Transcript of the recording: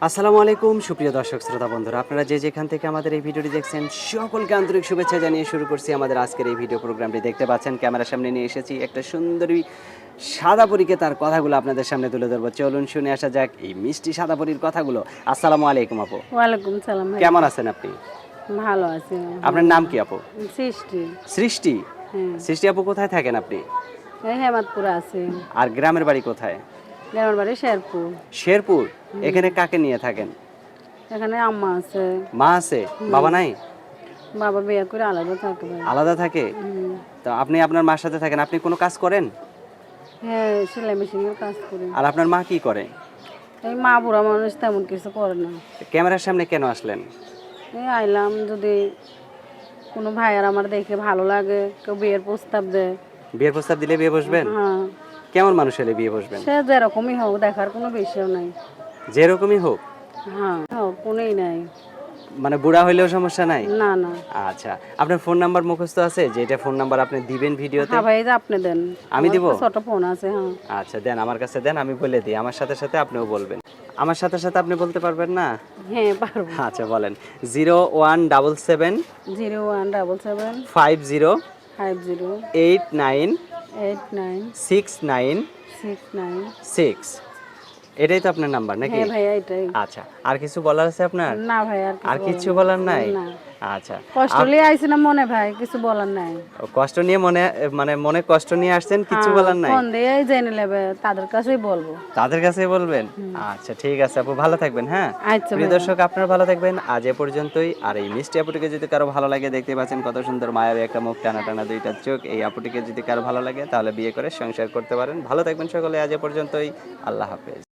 আসসালামু আলাইকুম সুপ্রিয় দর্শক শ্রোতা বন্ধুরা, আপনারা যে যেখান থেকে আমাদের এই ভিডিওটি দেখছেন সকলকে আন্তরিক শুভেচ্ছা জানিয়ে শুরু করছি আমাদের আজকের এই ভিডিও প্রোগ্রামটি। দেখতে পাচ্ছেন ক্যামেরার সামনে নিয়ে এসেছি একটা সুন্দরী সাদা পরীকে, তার কথাগুলো আপনাদের সামনে তুলে ধরবো। চলুন শুনে আসা যাক এই মিষ্টি সাদা পরীর কথাগুলো। আসসালামু আলাইকুম আপু। ওয়ালাইকুম সালাম ভাই। কেমন আছেন আপনি? ভালো আছি। আপনার নাম কি আপু? সৃষ্টি। সৃষ্টি। হ্যাঁ, সৃষ্টি আপু, কোথায় থাকেন আপনি? এই হেমাদপুরে আছি। আর গ্রামের বাড়ি কোথায়? গ্রামের বাড়ি শেরপুর। শেরপুর। এখানে কাকে নিয়ে থাকেন? এখানে আম্মা আছে, মা আছে, বাবা নাই? বাবা বিয়ে করে আলাদা থাকে ভাই। আলাদা থাকে? তো আপনি আপনার মার সাথে থাকেন। আপনি কোনো কাজ করেন? হ্যাঁ, সেলাই মেশিনের কাজ করি। আর আপনার মা কি করে? এই মা বুড়া মানুষ তেমন কিছু করে না। ক্যামেরার সামনে কেন আসলেন? এই আইলাম, যদি কোনো ভাইয়ার আমার দেখে ভালো লাগে, কেউ বিয়ের প্রস্তাব দেয়। বিয়ের প্রস্তাব দিলে বিয়ে বসবেন? হ্যাঁ, কেমন মানুষ হলে বিয়ে বসবেন? সে যেরকমই হোক, দেখার কোনো বিষয় নাই। যেরকমই হোক? হ্যাঁ, হোক, কোনোই নাই। মানে বুড়া হইলেও সমস্যা নাই? না না। আচ্ছা, আপনার ফোন নাম্বার মুখস্থ আছে? যেটা ফোন নাম্বার আপনি দিবেন ভিডিওতে? হ্যাঁ ভাই, এই যে আপনি দেন। আমি আমার দিব? একটা ছোট ফোন আছে। হ্যাঁ, আচ্ছা দেন, আমার কাছে দেন, আমি বলে দিই। আমার সাথে সাথে আপনিও বলবেন। আমার সাথে সাথে আপনি বলতে পারবেন না? হ্যাঁ পারবো। আচ্ছা বলেন। 0177 0177 50 50 89 89 69 69। 6। এটাই তো আপনার নাম্বার নাকি? হ্যাঁ ভাইয়া, এটাই। আচ্ছা, আর কিছু বলার আছে আপনার? না ভাই, আর কিছু বলার নাই? না। আচ্ছা, কষ্ট নিয়ে আইছি না মনে ভাই, কিছু বলার নাই। কষ্ট নিয়ে মানে মনে কষ্ট নিয়ে আসছেন, কিছু বলার নাই? ফোন দিয়ে জেনে নেবে, তাদের কাছেই বলবো। তাদের কাছেই বলবেন? আচ্ছা ঠিক আছে আপু, ভালো থাকবেন। হ্যাঁ আচ্ছা প্রিয় ভাইয়া। দর্শক, আপনারা ভালো থাকবেন। আজ এ পর্যন্তই। আর এই মিষ্টি আপুটিকে যদি কারো ভালো লাগে, দেখতে পাচ্ছেন কত সুন্দর মায়াবী একটা মুখ, টানা টানা দুইটা চোখ। এই আপুটিকে যদি কারো ভালো লাগে তাহলে বিয়ে করে সংসার করতে পারেন। ভালো থাকবেন সকলে। আজ এ পর্যন্তই। আল্লাহ হাফেজ।